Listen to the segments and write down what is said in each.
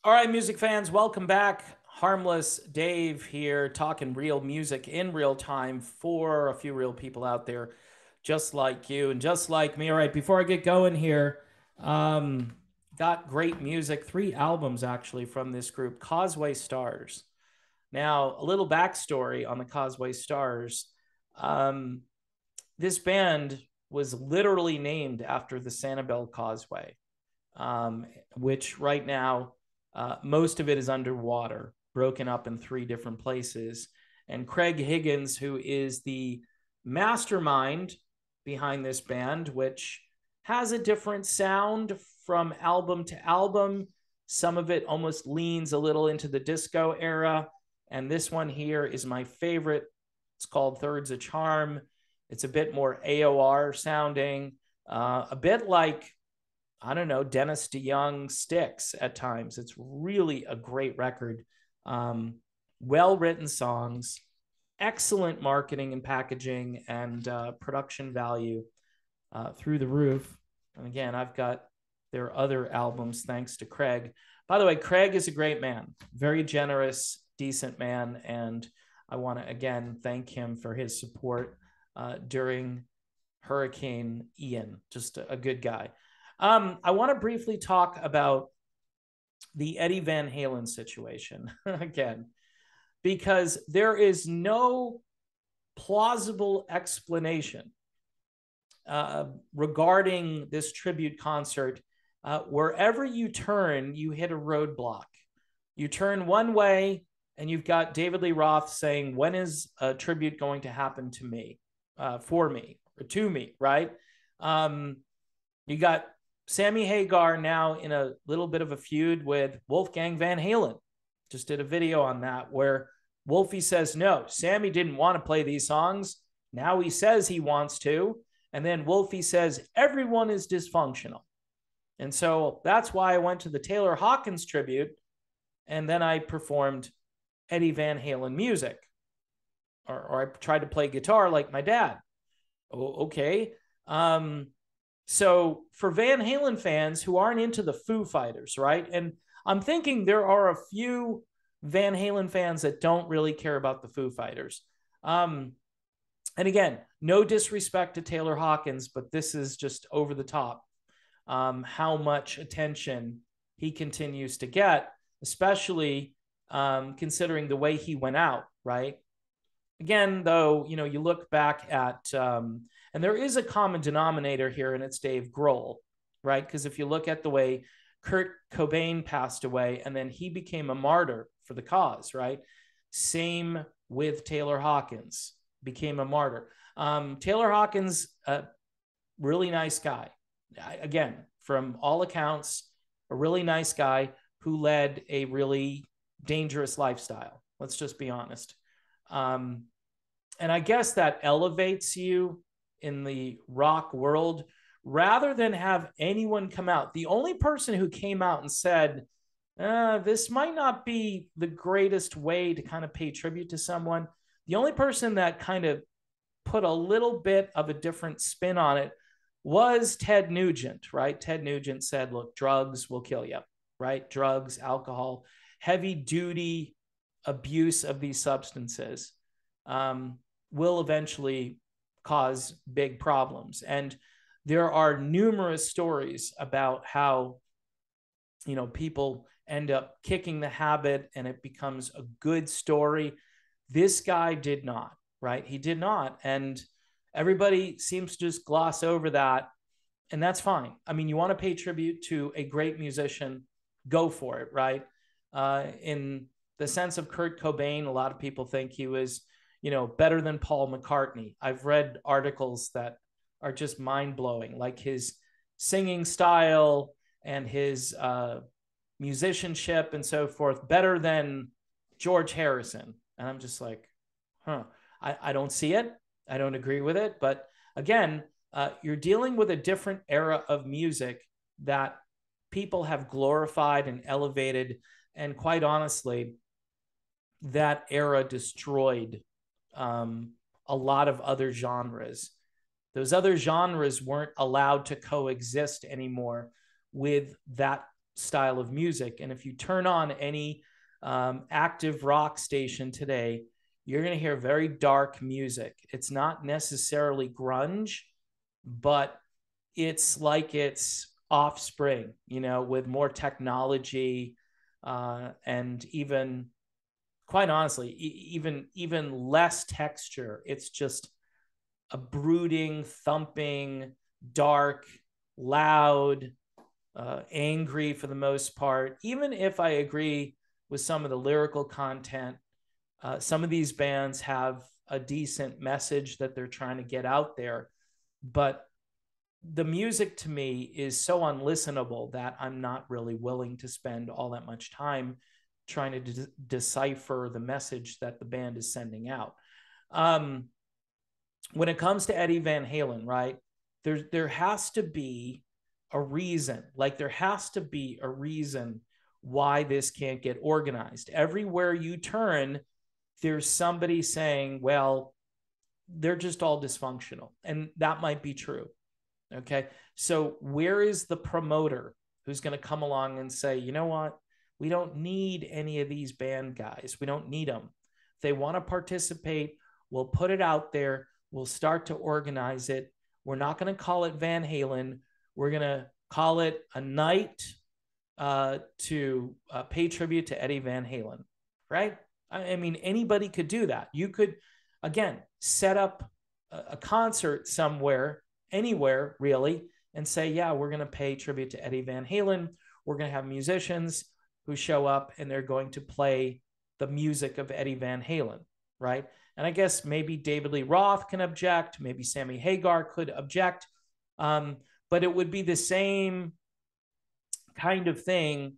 All right, music fans, welcome back. Harmless Dave here, talking real music in real time for a few real people out there just like you and just like me. All right, before I get going here, um, got great music, 3 albums actually from this group, Causeway Stars. Now, a little backstory on the Causeway Stars. Um, this band was literally named after the Sanibel Causeway, um, which right now most of it is underwater, broken up in 3 different places. And Craig Higgins, who is the mastermind behind this band, which has a different sound from album to album. Some of it almost leans a little into the disco era. And this one here is my favorite. It's called Thirds of Charm. It's a bit more AOR sounding, a bit like, I don't know, Dennis DeYoung Sticks at times. It's really a great record. Well-written songs, excellent marketing and packaging, and production value through the roof. And again, I've got their other albums thanks to Craig. By the way, Craig is a great man, very generous, decent man, and I want to again thank him for his support during Hurricane Ian. Just a good guy. I want to briefly talk about the Eddie Van Halen situation again, because there is no plausible explanation regarding this tribute concert. Wherever you turn, you hit a roadblock. You turn one way, and you've got David Lee Roth saying, "When is a tribute going to happen to me, for me, or to me?" Right? You got Sammy Hagar now in a little bit of a feud with Wolfgang Van Halen. Just did a video on that where Wolfie says, no, Sammy didn't want to play these songs. Now he says he wants to. And then Wolfie says, everyone is dysfunctional. And so that's why I went to the Taylor Hawkins tribute. And then I performed Eddie Van Halen music. Or I tried to play guitar like my dad. Oh, okay. So for Van Halen fans who aren't into the Foo Fighters, right? And I'm thinking there are a few Van Halen fans that don't really care about the Foo Fighters. And again, no disrespect to Taylor Hawkins, but this is just over the top. How much attention he continues to get, especially considering the way he went out, right? Again, though, you look back at, and there is a common denominator here, and it's Dave Grohl, right? Because if you look at the way Kurt Cobain passed away, and then he became a martyr for the cause, right? Same with Taylor Hawkins, became a martyr. Taylor Hawkins, really nice guy. Again, from all accounts, a really nice guy who led a really dangerous lifestyle. Let's just be honest. And I guess that elevates you in the rock world rather than have anyone come out. The only person who came out and said, this might not be the greatest way to kind of pay tribute to someone. The only person that kind of put a little bit of a different spin on it was Ted Nugent, right? Ted Nugent said, look, drugs will kill you, right? Drugs, alcohol, heavy duty abuse of these substances will eventually cause big problems. And there are numerous stories about how, people end up kicking the habit and it becomes a good story. This guy did not, right? He did not. And everybody seems to just gloss over that. And that's fine. I mean, you want to pay tribute to a great musician, go for it, right? In the sense of Kurt Cobain, a lot of people think he was, better than Paul McCartney. I've read articles that are just mind-blowing, like his singing style and his musicianship and so forth, better than George Harrison. And I'm just like, I don't see it. I don't agree with it. But again, you're dealing with a different era of music that people have glorified and elevated. And quite honestly, that era destroyed a lot of other genres. Those other genres weren't allowed to coexist anymore with that style of music. And if you turn on any active rock station today, you're going to hear very dark music. It's not necessarily grunge, but it's like it's Offspring, you know, with more technology, and even, quite honestly, even less texture. It's just a brooding, thumping, dark, loud, angry for the most part. Even if I agree with some of the lyrical content, some of these bands have a decent message that they're trying to get out there. But the music to me is so unlistenable that I'm not really willing to spend all that much time trying to decipher the message that the band is sending out. When it comes to Eddie Van Halen, right, there has to be a reason. Like, there has to be a reason why this can't get organized. Everywhere you turn, there's somebody saying, well, they're just all dysfunctional. And that might be true. Okay. So where is the promoter who's going to come along and say, you know what? We don't need any of these band guys. We don't need them. If they want to participate, we'll put it out there. We'll start to organize it. We're not going to call it Van Halen. We're going to call it a night to pay tribute to Eddie Van Halen, right? I mean, anybody could do that. You could, again, set up a concert somewhere, anywhere really, and say, yeah, we're going to pay tribute to Eddie Van Halen. We're going to have musicians who show up and they're going to play the music of Eddie Van Halen, right? And I guess maybe David Lee Roth can object. Maybe Sammy Hagar could object. But it would be the same kind of thing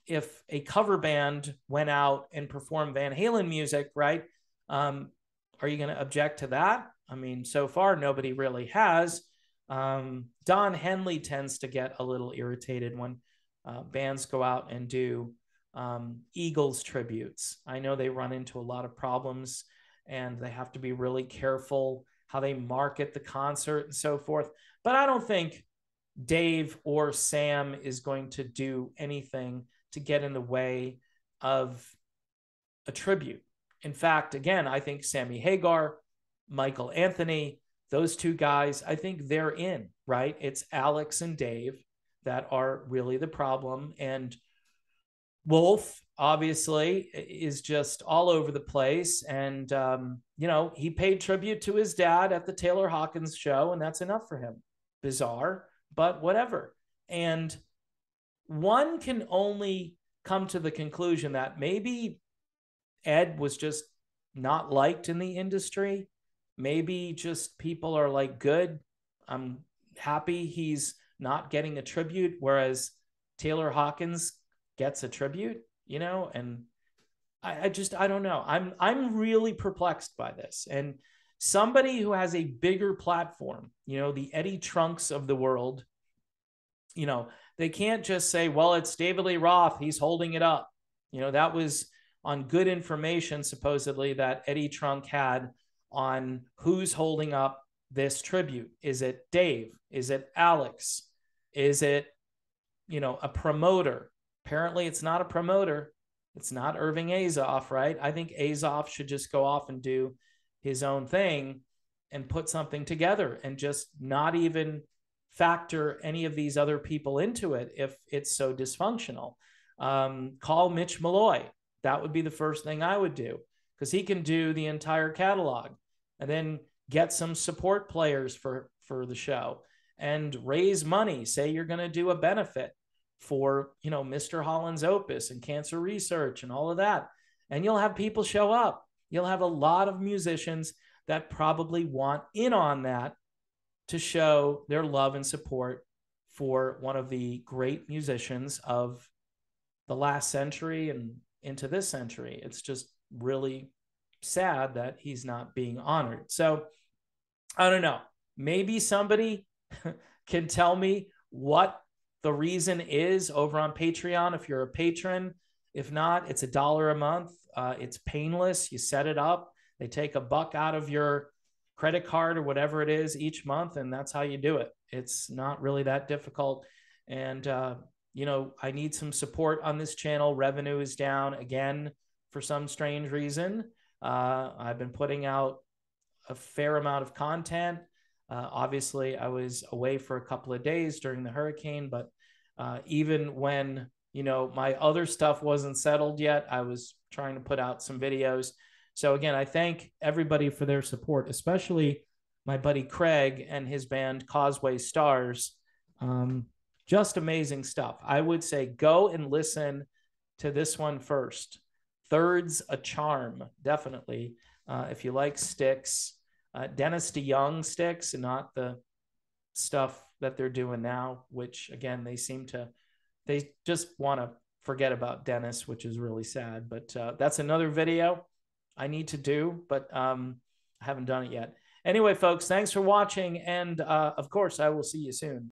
if a cover band went out and performed Van Halen music, right? Are you going to object to that? I mean, so far, nobody really has. Don Henley tends to get a little irritated when bands go out and do Eagles tributes. I know they run into a lot of problems and they have to be really careful how they market the concert and so forth. But I don't think Dave or Sam is going to do anything to get in the way of a tribute. In fact, again, I think Sammy Hagar, Michael Anthony, those two guys, I think they're in, right? It's Alex and Dave that are really the problem. And Wolf, obviously, is just all over the place. And, you know, he paid tribute to his dad at the Taylor Hawkins show, and that's enough for him. Bizarre, but whatever. And one can only come to the conclusion that maybe Ed was just not liked in the industry. Maybe just people are like, good, I'm happy he's not getting a tribute, whereas Taylor Hawkins gets a tribute, you know. And I don't know. I'm really perplexed by this. And somebody who has a bigger platform, you know, the Eddie Trunks of the world, you know, they can't just say, well, it's David Lee Roth, he's holding it up. You know, that was on good information, supposedly, that Eddie Trunk had on who's holding up this tribute. Is it Dave? Is it Alex? Is it, you know, a promoter? Apparently it's not a promoter. It's not Irving Azoff, right? I think Azoff should just go off and do his own thing and put something together and just not even factor any of these other people into it if it's so dysfunctional. Call Mitch Malloy. That would be the first thing I would do, because he can do the entire catalog, and then get some support players for the show and raise money. Say you're going to do a benefit for, you know, Mr. Holland's Opus and cancer research and all of that. And you'll have people show up. You'll have a lot of musicians that probably want in on that to show their love and support for one of the great musicians of the last century and into this century. It's just really sad that he's not being honored. So I don't know. Maybe somebody can tell me what the reason is over on Patreon if you're a patron. If not, it's $1 a month. It's painless. You set it up. They take $1 out of your credit card or whatever it is each month, and that's how you do it. It's not really that difficult. And you know, I need some support on this channel. Revenue is down again for some strange reason. I've been putting out a fair amount of content. Obviously, I was away for a couple of days during the hurricane, but even when, you know, my other stuff wasn't settled yet, I was trying to put out some videos. So again, I thank everybody for their support, especially my buddy Craig and his band Causeway Stars. Just amazing stuff. I would say go and listen to this one first. Third's a charm, definitely. If you like Styx, Dennis DeYoung Styx, and not the stuff that they're doing now, which again, they just want to forget about Dennis, which is really sad. But that's another video I need to do, but I haven't done it yet. Anyway, folks, thanks for watching. And of course, I will see you soon.